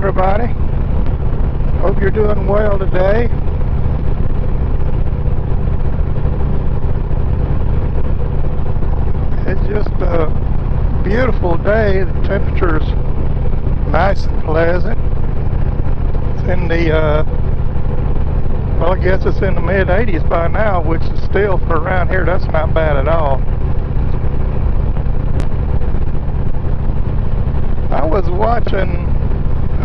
everybody. Hope you're doing well today. It's just a beautiful day. The temperature's nice and pleasant. It's in the, well, I guess it's in the mid 80s by now, which is still, for around here, that's not bad at all. I was watching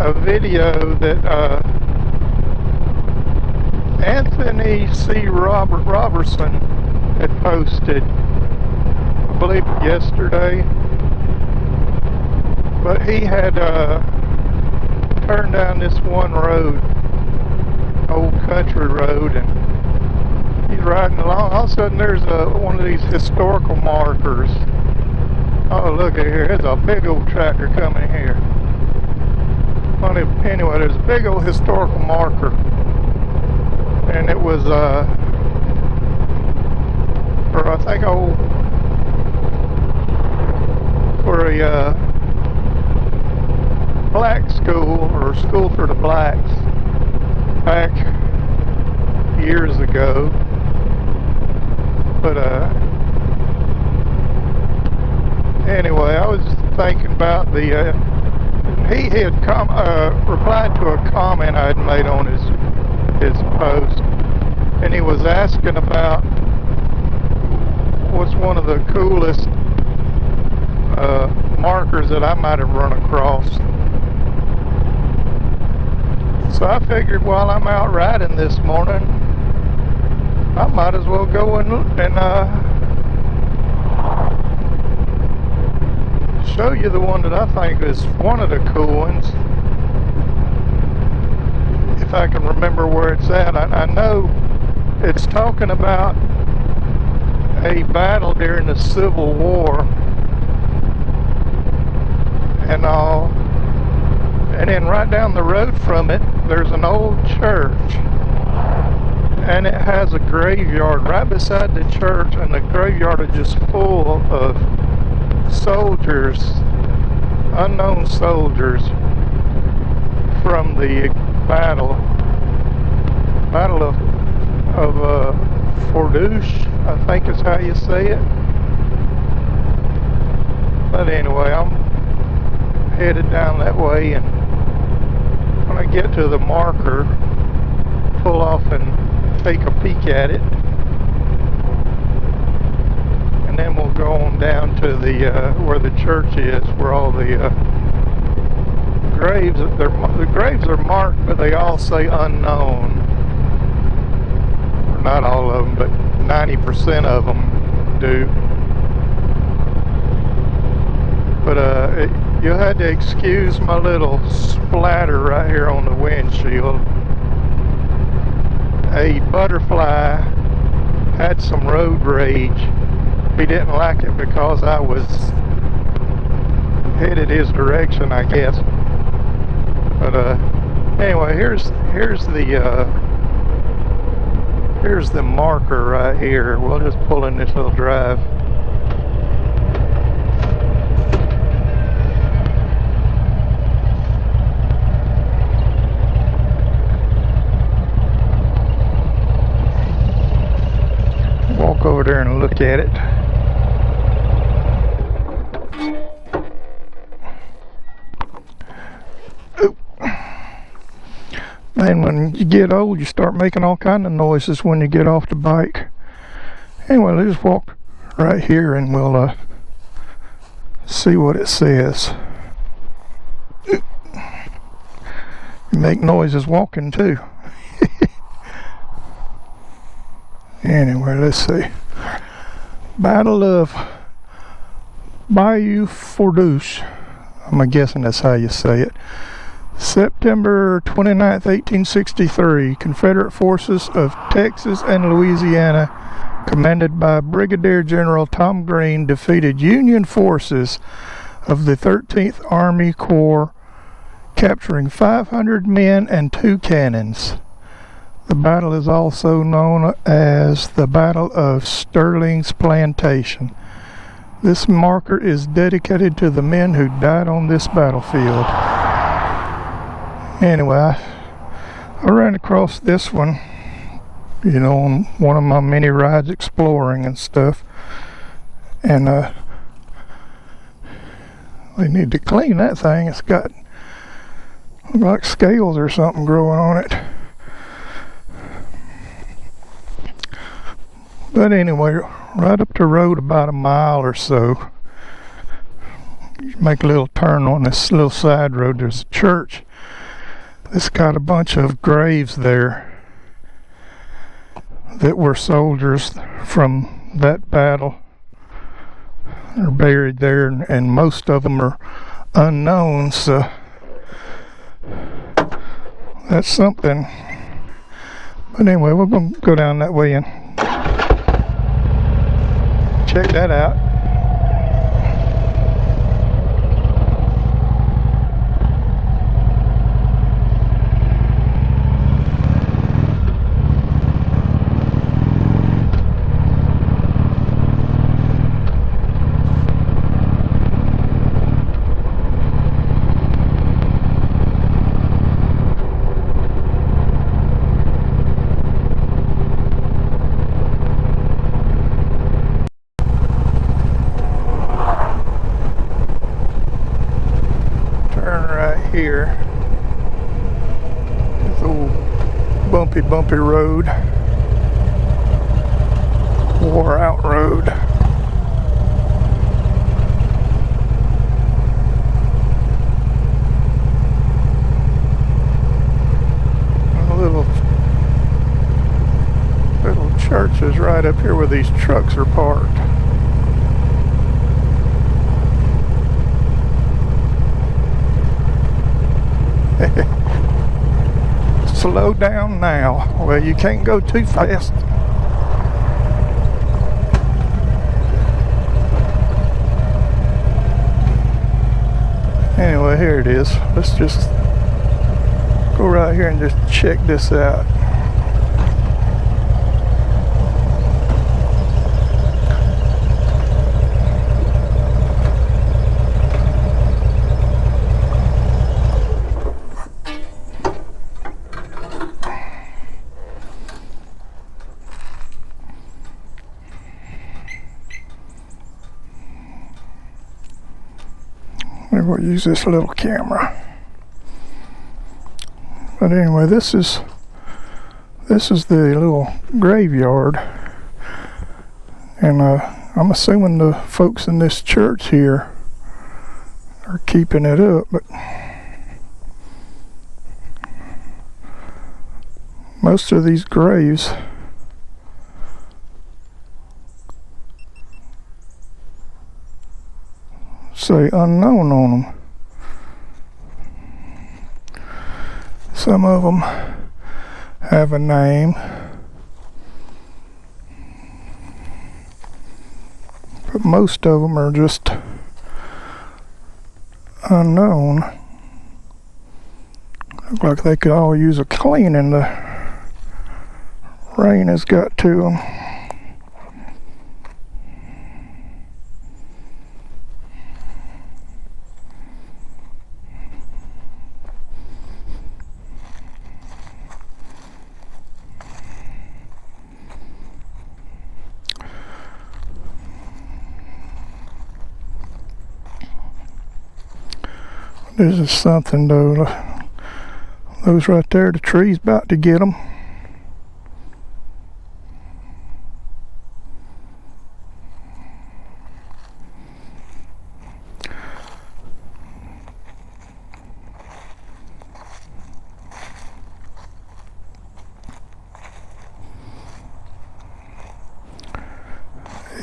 a video that Anthony C. Robertson had posted, I believe yesterday, but he had turned down this one road, old country road, and he's riding along. All of a sudden there's one of these historical markers. Oh, look at here, there's a big old tractor coming here. Anyway, there's a big old historical marker, and it was for, I think, for a black school, or school for the blacks, back years ago. But anyway, I was thinking about the he had replied to a comment I had made on his post, and he was asking about what's one of the coolest markers that I might have run across. So I figured while I'm out riding this morning, I might as well go and show you the one that I think is one of the cool ones. If I can remember where it's at. I know it's talking about a battle during the Civil War and all. And then right down the road from it, there's an old church, and it has a graveyard right beside the church, and the graveyard is just full of soldiers, unknown soldiers from the battle of Fordouche, I think is how you say it. But anyway, I'm headed down that way, and when I get to the marker, pull off and take a peek at it, and then we'll go on down to the where the church is, where all the graves. The graves are marked, but they all say unknown. Not all of them, but 90% of them do. But you'll have to excuse my little splatter right here on the windshield. A butterfly had some road rage. He didn't like it because I was headed his direction, I guess. But anyway, here's the marker right here. We'll just pull in this little drive. Walk over there and look at it. Oop. Man, when you get old, you start making all kind of noises when you get off the bike. Anyway, let's just walk right here and we'll see what it says. Oop. You make noises walking too. Anyway, let's see. Battle of Bayou Fordouche. I'm guessing that's how you say it. September 29th, 1863. Confederate forces of Texas and Louisiana, commanded by Brigadier General Tom Green, defeated Union forces of the 13th Army Corps, capturing 500 men and 2 cannons. The battle is also known as the Battle of Sterling's Plantation. This marker is dedicated to the men who died on this battlefield. Anyway, I ran across this one, you know, on one of my many rides exploring and stuff, and they need to clean that thing. It's got like scales or something growing on it. But anyway, right up the road about a mile or so, you make a little turn on this little side road. There's a church that's got a bunch of graves there that were soldiers from that battle. They're buried there, and most of them are unknown, so that's something. But anyway, we're going to go down that way and check that out. Here, this old bumpy road, wore out road. Little church is right up here where these trucks are parked. Slow down now. Well, you can't go too fast. Anyway, here it is. Let's just go right here and just check this out. Maybe we'll use this little camera. But anyway, this is the little graveyard, and I'm assuming the folks in this church here are keeping it up, but most of these graves say unknown on them. Some of them have a name, but most of them are just unknown. Look like they could all use a cleaning. The rain has got to them. This is something though. Those right there, the tree's about to get them.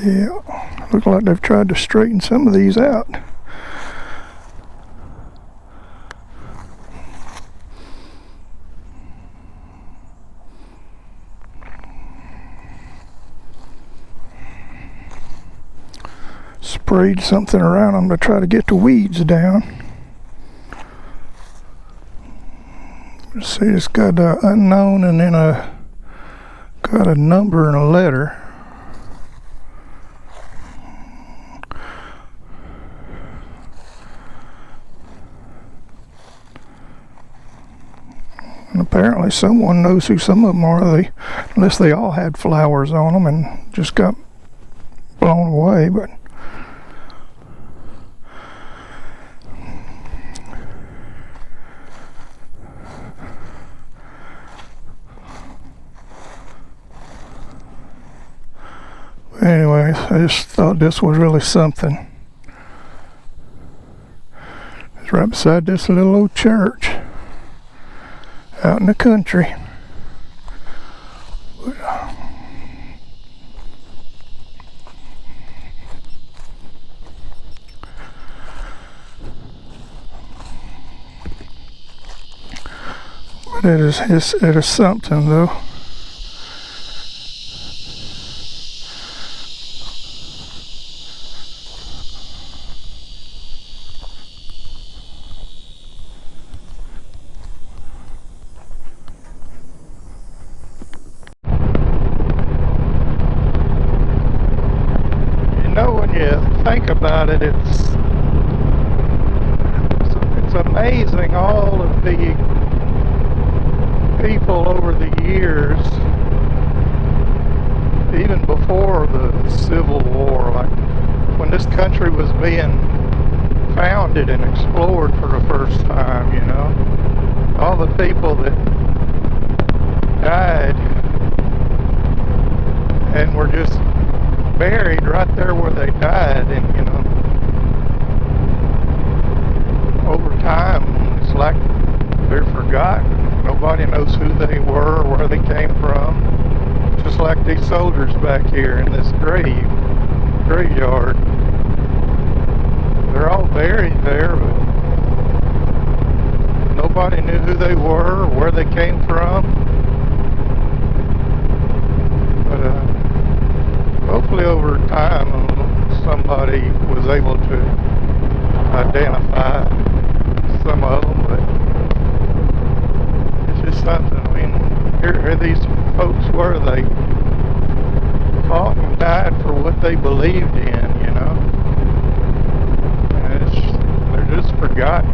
Yeah, look like they've tried to straighten some of these out. Sprayed something around them to try to get the weeds down. See, it's got unknown and then got a number and a letter. And apparently someone knows who some of them are. Unless they all had flowers on them and just got blown away. But anyways, I just thought this was really something. It's right beside this little old church out in the country. But it is something though. When you think about it, it's amazing all of the people over the years, even before the Civil War, like when this country was being founded and explored for the first time, you know, all the people that died and were just buried right there where they died. And you know, over time it's like they're forgotten. Nobody knows who they were or where they came from. Just like these soldiers back here in this graveyard. They're all buried there, but nobody knew who they were or where they came from. But hopefully over time somebody was able to identify some of them, but it's just something. I mean, here these folks were, they fought and died for what they believed in, you know, and they're just forgotten.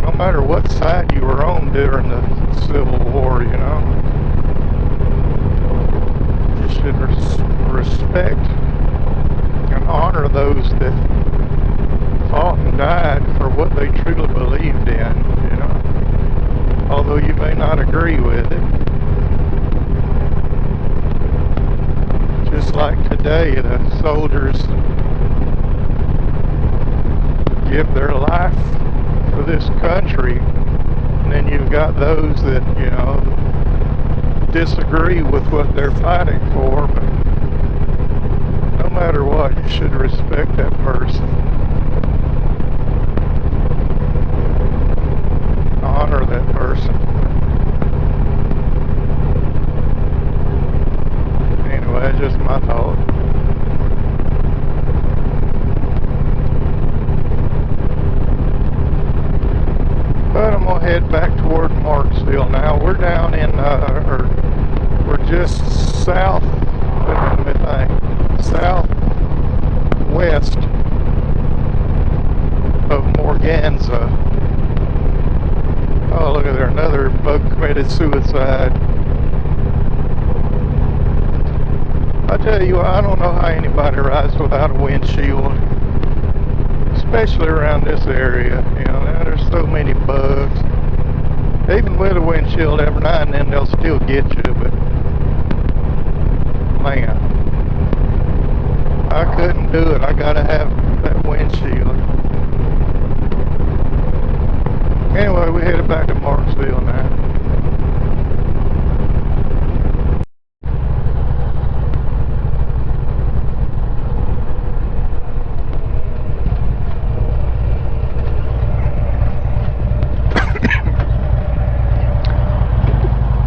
No matter what side you were on during the Civil War, you know, should respect and honor those that fought and died for what they truly believed in, you know, although you may not agree with it. Just like today, the soldiers give their life for this country, and then you've got those that, you know, disagree with what they're fighting for, but no matter what, you should respect that person. Honor that person. Anyway, just my thought. But I'm gonna head back toward Marksville now. We're down in, we're just south, let me think, southwest of Morganza. Oh, look at there, another bug committed suicide. I tell you what, I don't know how anybody rides without a windshield, especially around this area. You know, there's so many bugs. Even with a windshield, every now and then they'll still get you, but man, I couldn't do it. I gotta have that windshield. Anyway, we headed back to Marksville now.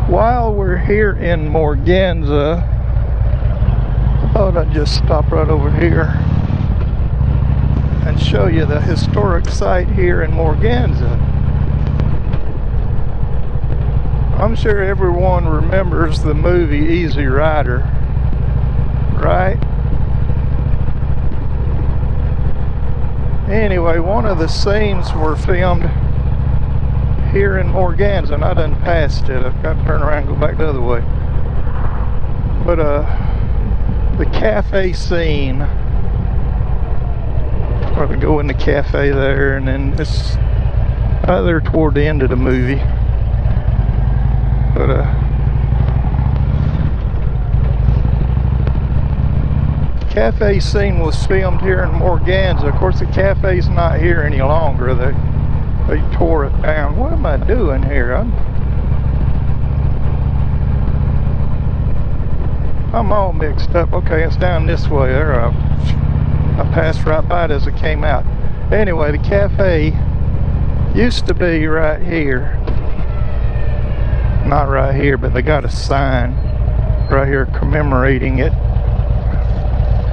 While we're here in Morganza, I thought I'd just stop right over here and show you the historic site here in Morganza. I'm sure everyone remembers the movie Easy Rider, right? Anyway. anyway, one of the scenes were filmed here in Morganza, and I done passed it. I've got to turn around and go back the other way. But the cafe scene, where they go in the cafe there, and then it's right there toward the end of the movie. But cafe scene was filmed here in Morganza. Of course, the cafe's not here any longer. They tore it down. What am I doing here? I'm all mixed up. Okay, it's down this way. There, I passed right by it as it came out. Anyway, the cafe used to be right here. Not right here, but they got a sign right here commemorating it.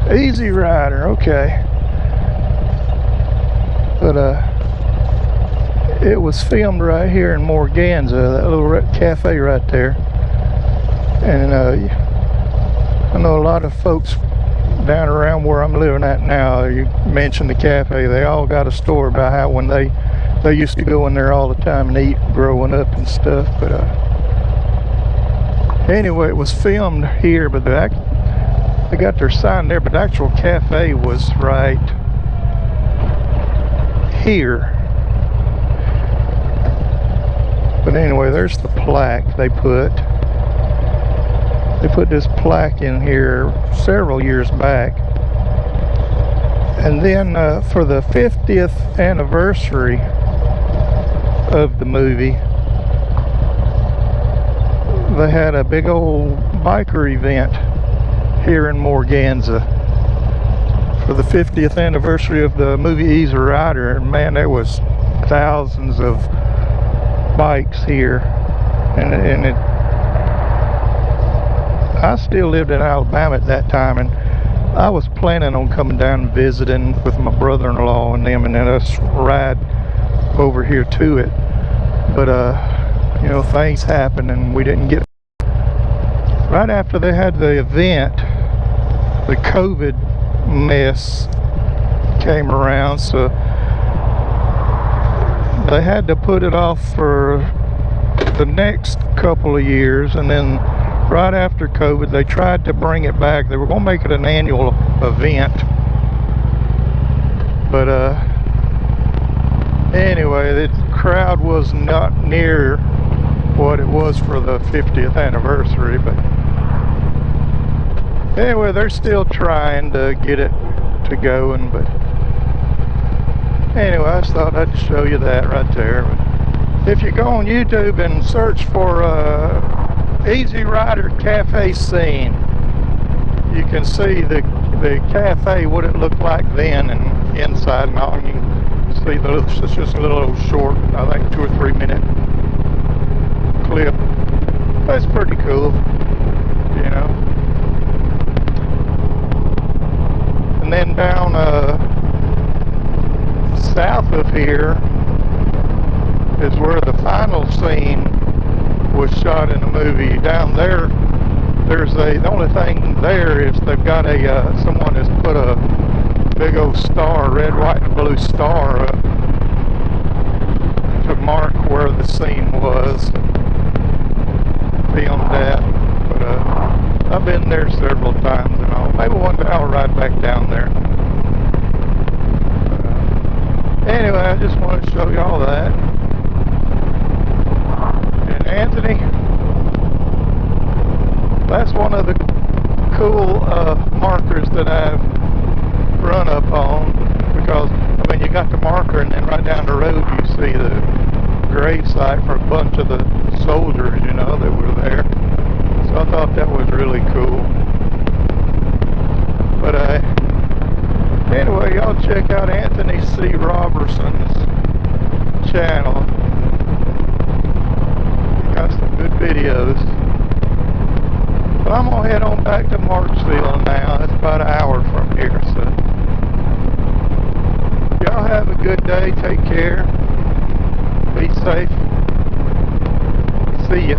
Easy Rider, okay. But it was filmed right here in Morganza, that little cafe right there. And I know a lot of folks down around where I'm living at now, you mentioned the cafe, they all got a story about how when they used to go in there all the time and eat growing up and stuff. But anyway, it was filmed here, but they got their sign there, but the actual cafe was right here. But anyway, there's the plaque they put. They put this plaque in here several years back. And then for the 50th anniversary of the movie, they had a big old biker event here in Morganza for the 50th anniversary of the movie Easy Rider. And man, there was thousands of bikes here, and I still lived in Alabama at that time, and I was planning on coming down and visiting with my brother-in-law and them, and then us ride over here to it. But you know, things happened and we didn't get. Right after they had the event, the COVID mess came around, so they had to put it off for the next couple of years. And then right after COVID, they tried to bring it back. They were going to make it an annual event, but anyway, the crowd was not near what it was for the 50th anniversary. But anyway, they're still trying to get it to going. But anyway, I just thought I'd show you that right there. But if you go on YouTube and search for Easy Rider cafe scene, you can see the cafe, what it looked like then and inside and all. And you can see it's just a little short, I think 2 or 3 minute clip. That's pretty cool, you know. And then down south of here is where the final scene was shot in the movie. Down there, the only thing there is they've got someone has put a big old star, red, white, and blue star up to mark where the scene was filmed at. But I've been there several times and all. Maybe one day I'll ride back down there. Anyway, I just wanted to show you all that. And Anthony, that's one of the cool markers that I've run up on, because I mean, you got the marker and then right down the road you see the grave site for a bunch of the soldiers, you know, that were there. So I thought that was really cool. But anyway, y'all check out Anthony C. Robertson's channel. He got some good videos. But I'm gonna head on back to Marksville now. It's about an hour from here, so y'all have a good day. Take care. Be safe. See ya.